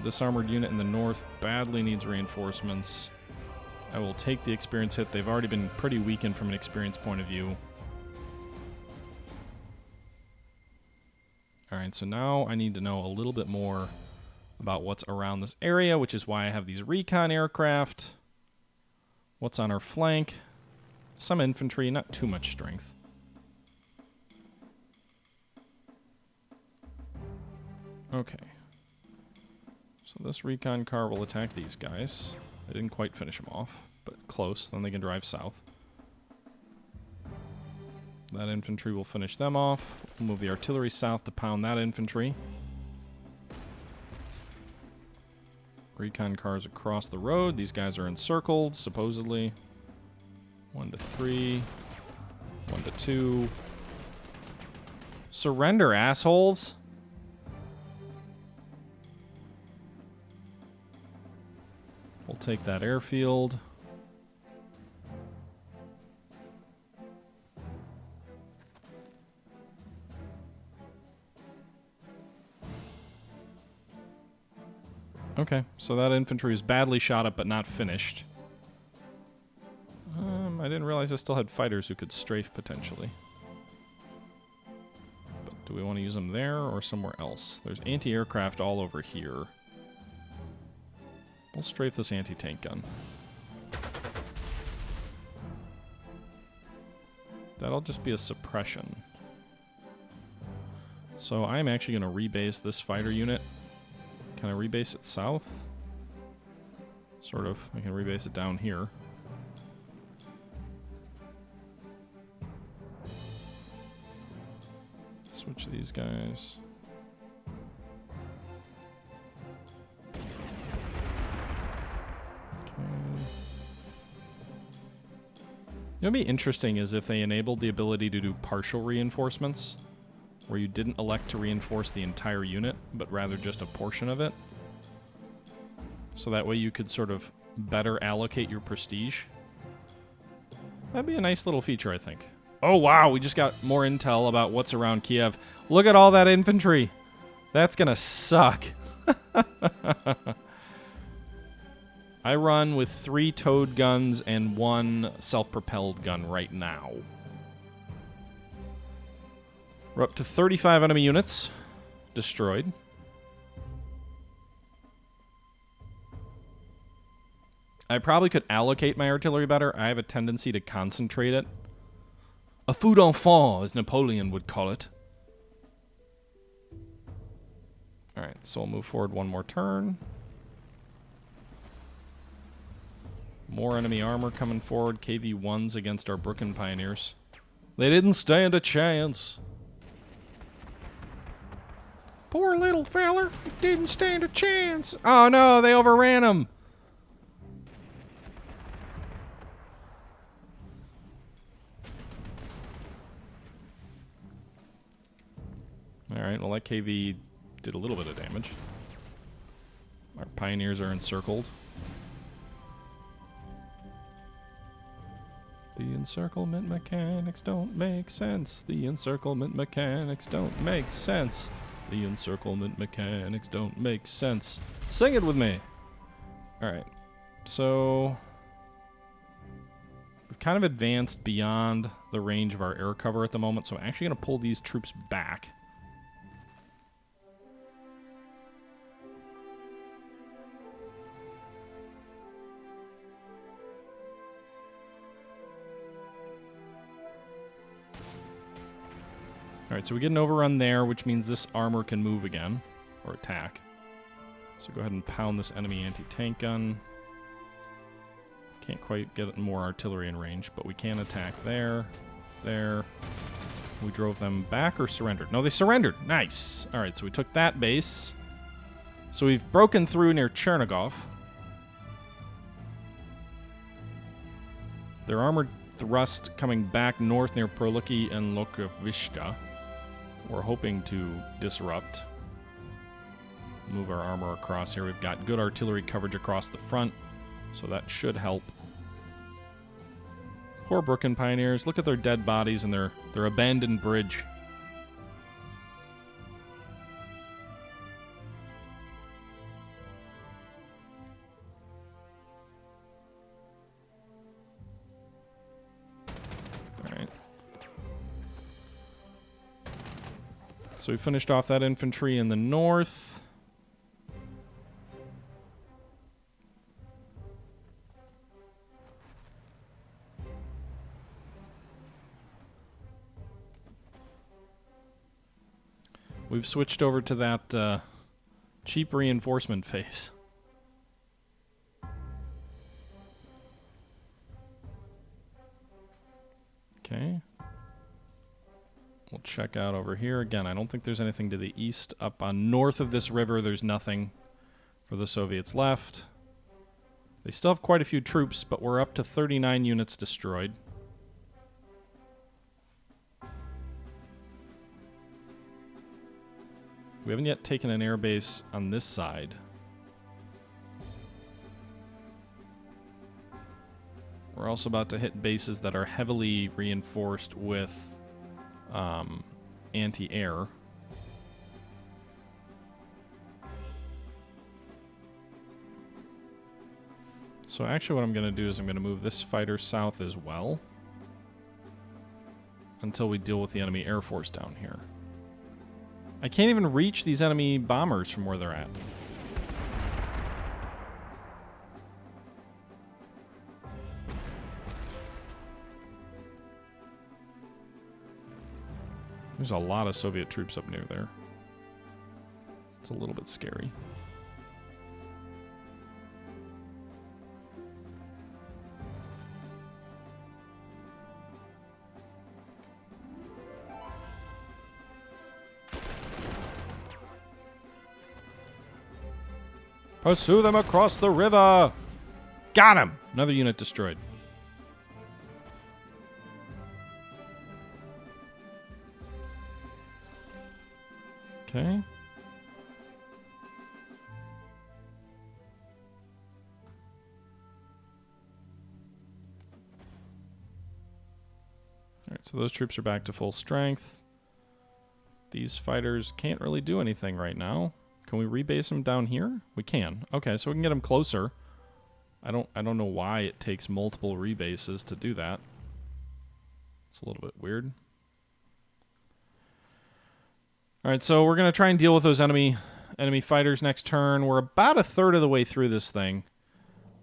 This armored unit in the north badly needs reinforcements. I will take the experience hit. They've already been pretty weakened from an experience point of view. Alright, so now I need to know a little bit more about what's around this area, which is why I have these recon aircraft. What's on our flank? Some infantry, not too much strength. Okay. So this recon car will attack these guys. I didn't quite finish them off, but close. Then they can drive south. That infantry will finish them off. We'll move the artillery south to pound that infantry. Recon cars across the road. These guys are encircled, supposedly. 1 to 3. 1 to 2. Surrender, assholes! We'll take that airfield. Okay, so that infantry is badly shot up but not finished. I didn't realize I still had fighters who could strafe potentially. But do we want to use them there or somewhere else? There's anti-aircraft all over here. We'll strafe this anti-tank gun. That'll just be a suppression. So I'm actually going to rebase this fighter unit. Can I rebase it south? Sort of. I can rebase it down here. Switch these guys. What would be interesting is if they enabled the ability to do partial reinforcements, where you didn't elect to reinforce the entire unit, but rather just a portion of it. So that way you could sort of better allocate your prestige. That'd be a nice little feature, I think. Oh, wow, we just got more intel about what's around Kiev. Look at all that infantry. That's gonna suck. I run with 3 towed guns and 1 self-propelled gun right now. We're up to 35 enemy units destroyed. I probably could allocate my artillery better. I have a tendency to concentrate it. A feu d'enfant, as Napoleon would call it. Alright, so we'll move forward one more turn. More enemy armor coming forward. KV-1s against our Brooklyn Pioneers. They didn't stand a chance. Poor little feller. Didn't stand a chance. Oh no, they overran him. Alright, well that KV did a little bit of damage. Our Pioneers are encircled. The encirclement mechanics don't make sense. The encirclement mechanics don't make sense. The encirclement mechanics don't make sense. Sing it with me. Alright. So we've kind of advanced beyond the range of our air cover at the moment, so I'm actually going to pull these troops back. Alright, so we get an overrun there, which means this armor can move again, or attack. So go ahead and pound this enemy anti-tank gun. Can't quite get more artillery in range, but we can attack there, there, We drove them back or surrendered? No, they surrendered. Nice. All right, so we took that base. So we've broken through near Chernigov. Their armored thrust coming back north near Perluki and Lokovishta. We're hoping to disrupt. Move our armor across here. We've got good artillery coverage across the front, so that should help. Poor Brooklyn Pioneers. Look at their dead bodies and their abandoned bridge. All right. So we finished off that infantry in the north. We've switched over to that cheap reinforcement phase. Okay. We'll check out over here. Again, I don't think there's anything to the east. Up on north of this river, there's nothing for the Soviets left. They still have quite a few troops, but we're up to 39 units destroyed. We haven't yet taken an airbase on this side. We're also about to hit bases that are heavily reinforced with anti-air. So actually what I'm going to do is I'm going to move this fighter south as well until we deal with the enemy air force down here. I can't even reach these enemy bombers from where they're at. There's a lot of Soviet troops up near there. It's a little bit scary. Pursue them across the river! Got him! Another unit destroyed. Okay. Alright, so those troops are back to full strength. These fighters can't really do anything right now. Can we rebase them down here? We can. Okay, so we can get them closer. I don't know why it takes multiple rebases to do that. It's a little bit weird. All right, so we're going to try and deal with those enemy fighters next turn. We're about a third of the way through this thing.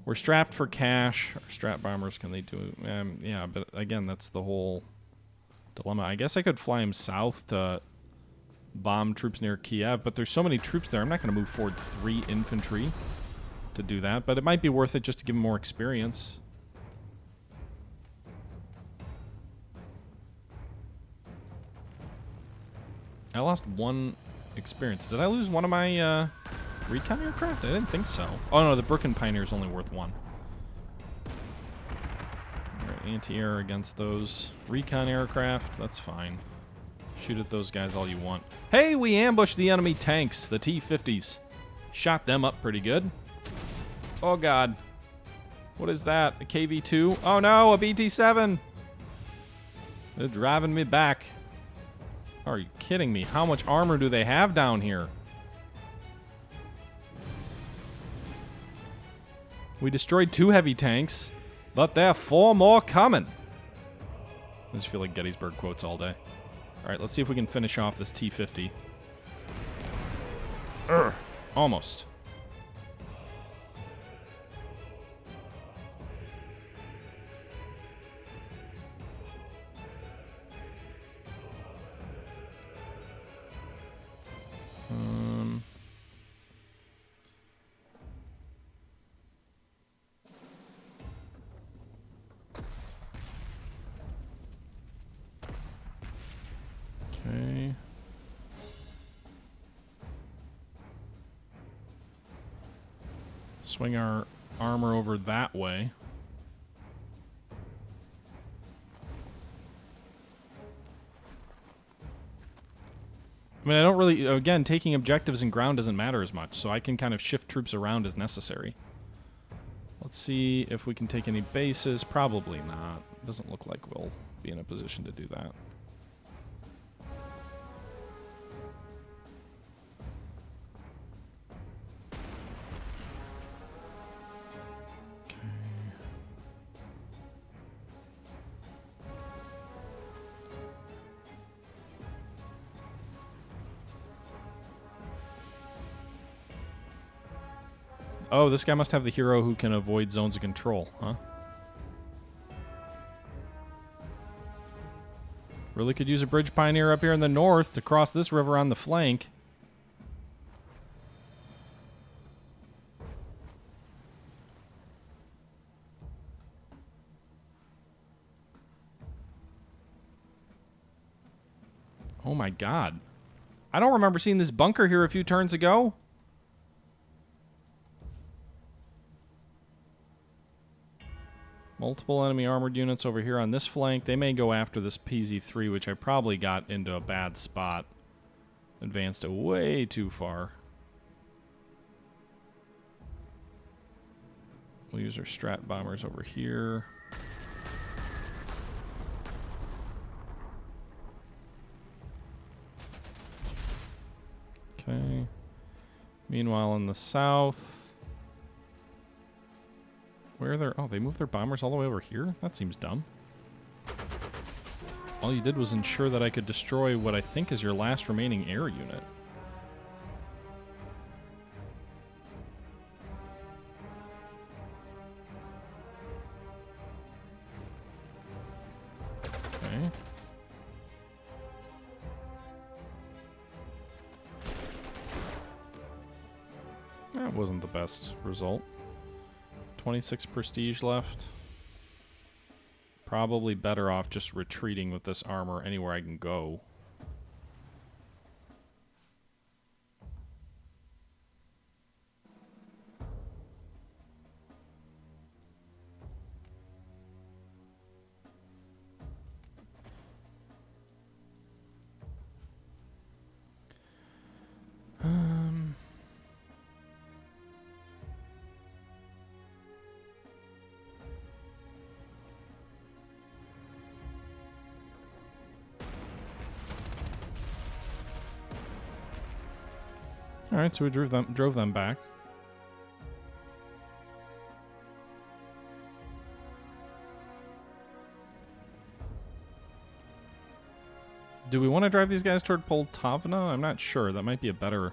We're strapped for cash. Our strat bombers, can they do... yeah, but again, that's the whole dilemma. I guess I could fly him south to bomb troops near Kiev, but there's so many troops there, I'm not going to move forward 3 infantry to do that, but it might be worth it just to give him more experience. I lost 1 experience. Did I lose one of my recon aircraft? I didn't think so. Oh no, the Brooklyn Pioneer is only worth 1. Alright, anti-air against those recon aircraft. That's fine. Shoot at those guys all you want. Hey, we ambushed the enemy tanks, the T-50s. Shot them up pretty good. Oh god. What is that? A KV-2? Oh no, a BT-7! They're driving me back. Are you kidding me? How much armor do they have down here? We destroyed 2 heavy tanks, but there are 4 more coming. I just feel like Gettysburg quotes all day. Alright, let's see if we can finish off this T-50. Almost. Okay. Swing our armor over that way. I mean, I don't really... Again, taking objectives and ground doesn't matter as much, so I can kind of shift troops around as necessary. Let's see if we can take any bases. Probably not. Doesn't look like we'll be in a position to do that. Oh, this guy must have the hero who can avoid zones of control, huh? Really could use a bridge pioneer up here in the north to cross this river on the flank. Oh my god. I don't remember seeing this bunker here a few turns ago. Multiple enemy armored units over here on this flank. They may go after this PZ-3, which I probably got into a bad spot. Advanced it way too far. We'll use our strat bombers over here. Okay. Meanwhile, in the south... Where are their... Oh, they moved their bombers all the way over here? That seems dumb. All you did was ensure that I could destroy what I think is your last remaining air unit. Okay. That wasn't the best result. 26 prestige left. Probably better off just retreating with this armor anywhere I can go. Alright, so we drove them back. Do we want to drive these guys toward Poltavna? I'm not sure. That might be a better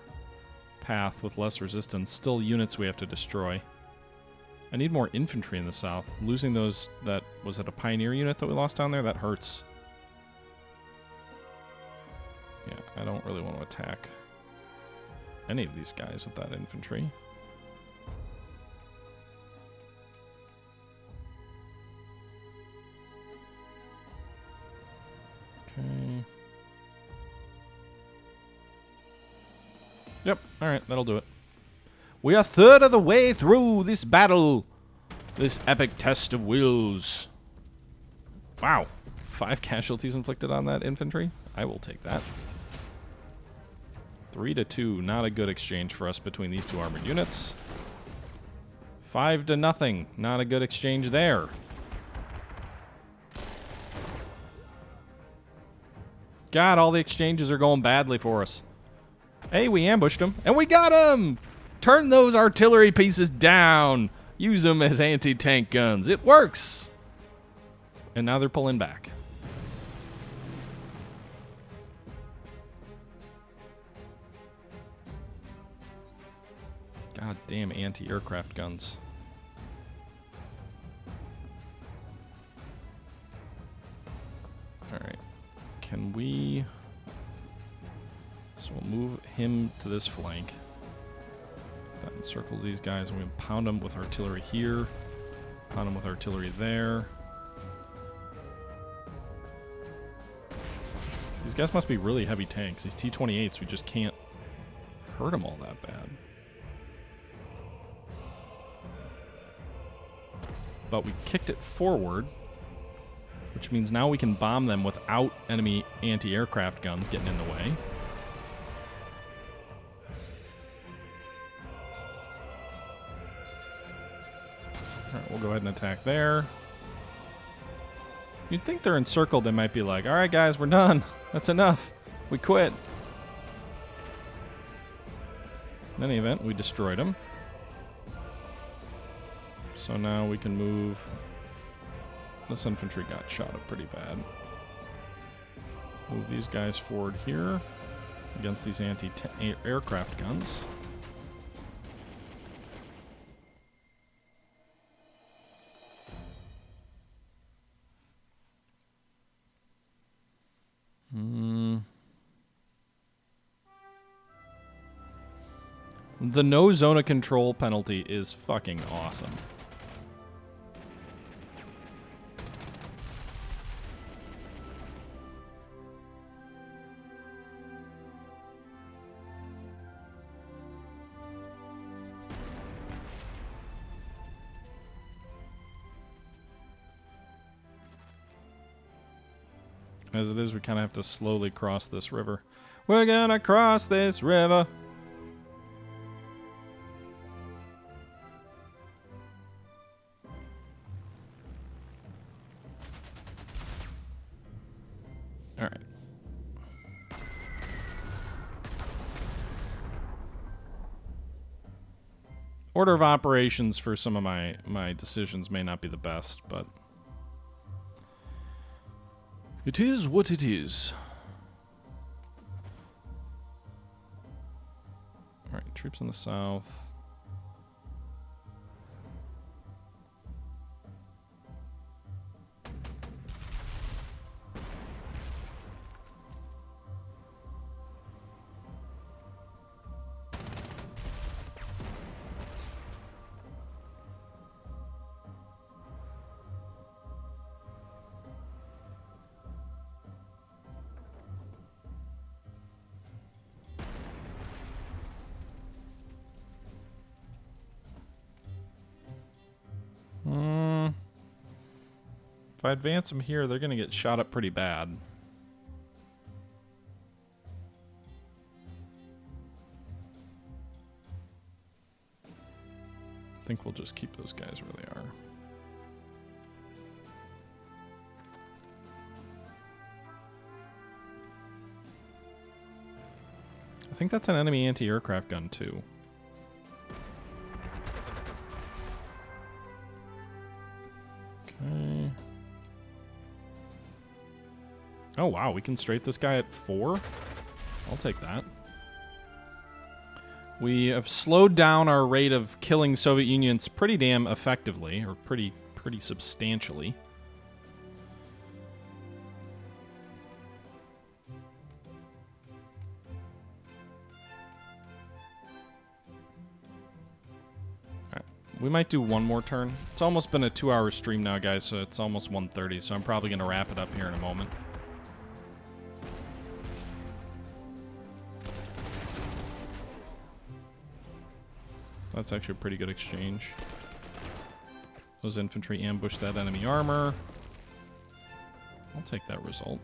path with less resistance. Still units we have to destroy. I need more infantry in the south. Losing those... Was it a pioneer unit that we lost down there? That hurts. Yeah, I don't really want to attack any of these guys with that infantry. Okay. Yep, alright, that'll do it. We are a third of the way through this battle. This epic test of wills. Wow. 5 casualties inflicted on that infantry? I will take that. 3-2, not a good exchange for us between these two armored units. 5-0, not a good exchange there. God, all the exchanges are going badly for us. Hey, we ambushed them, and we got them! Turn those artillery pieces down! Use them as anti-tank guns. It works! And now they're pulling back. God damn anti-aircraft guns. Alright. Can we... So we'll move him to this flank. That encircles these guys, and we pound them with artillery here. Pound them with artillery there. These guys must be really heavy tanks. These T-28s, we just can't hurt them all that bad. But we kicked it forward, which means now we can bomb them without enemy anti-aircraft guns getting in the way. Alright, we'll go ahead and attack there. You'd think they're encircled, they might be like, alright guys, we're done. That's enough. We quit. In any event, we destroyed them. So now we can move. This infantry got shot up pretty bad. Move these guys forward here against these anti-aircraft guns. The no zone of control penalty is fucking awesome. As it is, we kind of have to slowly cross this river. We're gonna cross this river. All right. Order of operations for some of my decisions may not be the best, but it is what it is. All right, troops in the south. If I advance them here, they're going to get shot up pretty bad. I think we'll just keep those guys where they are. I think that's an enemy anti-aircraft gun too. Okay. Oh wow, we can strafe this guy at 4? I'll take that. We have slowed down our rate of killing Soviet Unions pretty damn effectively, or pretty substantially. Alright, we might do one more turn. It's almost been a 2-hour stream now, guys, so it's almost 1:30, so I'm probably going to wrap it up here in a moment. That's actually a pretty good exchange. Those infantry ambushed that enemy armor. I'll take that result.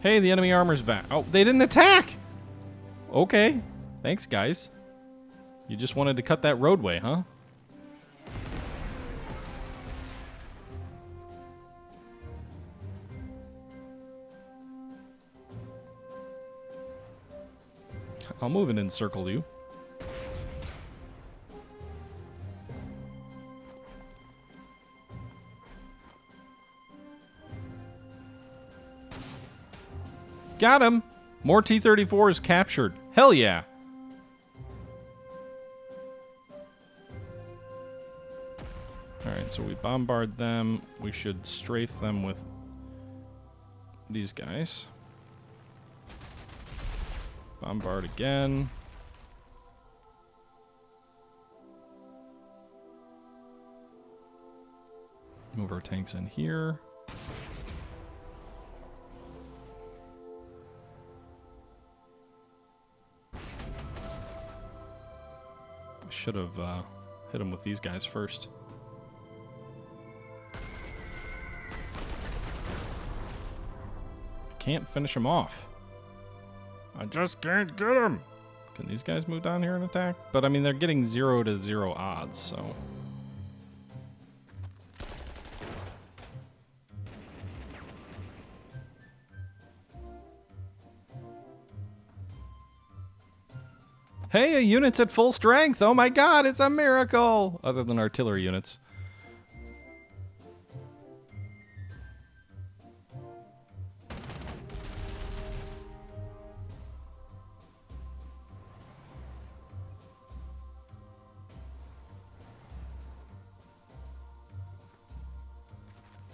Hey, the enemy armor's back. Oh, they didn't attack! Okay. Thanks, guys. You just wanted to cut that roadway, huh? I'll move and encircle you. Got him! More T-34s captured. Hell yeah! Alright, so we bombard them. We should strafe them with these guys. Bombard again. Move our tanks in here. I should have hit him with these guys first. I can't finish him off. I just can't get him. Can these guys move down here and attack? But I mean, they're getting 0 to 0 odds, so. Hey, a unit's at full strength. Oh my god, it's a miracle. Other than artillery units.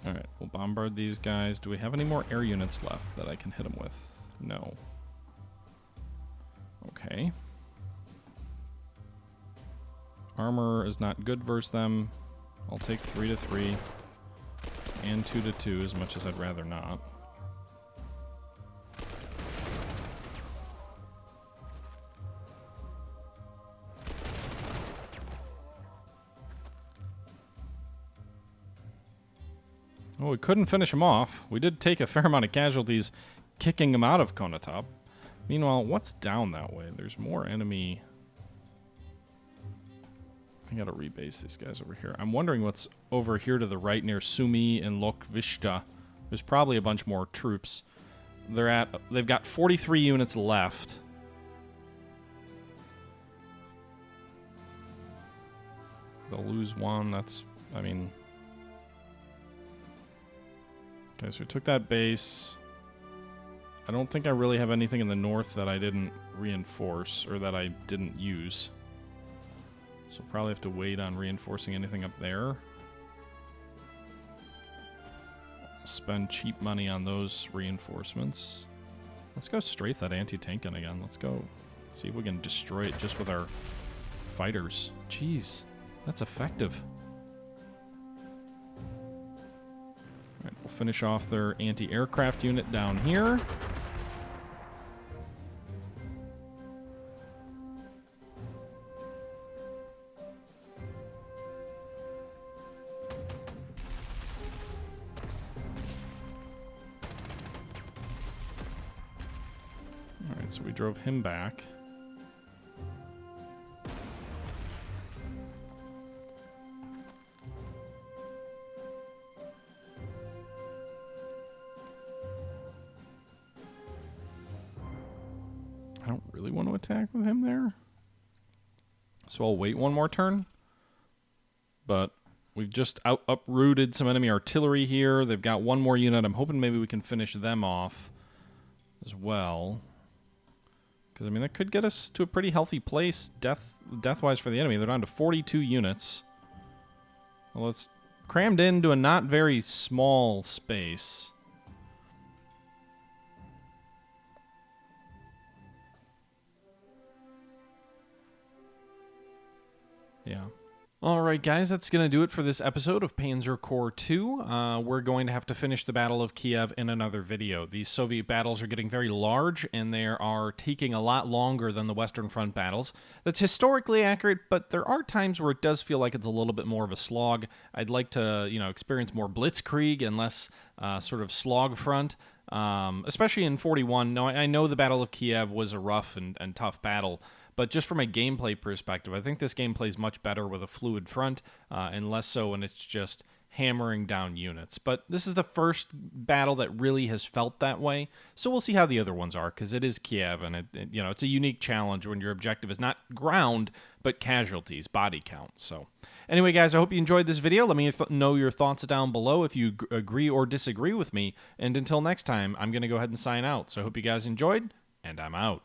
Alright, we'll bombard these guys. Do we have any more air units left that I can hit them with? No. Okay. Armor is not good versus them. I'll take 3 to 3 and 2 to 2 as much as I'd rather not. Well, we couldn't finish him off. We did take a fair amount of casualties kicking him out of Konotop. Meanwhile, what's down that way? There's more enemy. I gotta rebase these guys over here. I'm wondering what's over here to the right near Sumy and Lokvishta. There's probably a bunch more troops. They've got 43 units left. They'll lose one. That's, I mean. Okay, so we took that base. I don't think I really have anything in the north that I didn't reinforce or that I didn't use. So probably have to wait on reinforcing anything up there. Spend cheap money on those reinforcements. Let's go strafe that anti-tank gun again. Let's go see if we can destroy it just with our fighters. Jeez, that's effective. Alright, we'll finish off their anti-aircraft unit down here. Alright, so we drove him back. I don't really want to attack with him there. So I'll wait one more turn. But we've just uprooted some enemy artillery here. They've got one more unit. I'm hoping maybe we can finish them off as well. Because, I mean, that could get us to a pretty healthy place death-wise for the enemy. They're down to 42 units. Well, it's crammed into a not very small space. Yeah. Alright guys, that's going to do it for this episode of Panzer Corps II. We're going to have to finish the Battle of Kiev in another video. These Soviet battles are getting very large, and they are taking a lot longer than the Western Front battles. That's historically accurate, but there are times where it does feel like it's a little bit more of a slog. I'd like to, experience more blitzkrieg and less sort of slog front. Especially in 41. No, I know the Battle of Kiev was a rough and tough battle, but just from a gameplay perspective, I think this game plays much better with a fluid front, and less so when it's just hammering down units. But this is the first battle that really has felt that way, so we'll see how the other ones are, because it is Kiev, and it's a unique challenge when your objective is not ground, but casualties, body count. So anyway, guys, I hope you enjoyed this video. Let me know your thoughts down below if you agree or disagree with me, and until next time, I'm going to go ahead and sign out. So I hope you guys enjoyed, and I'm out.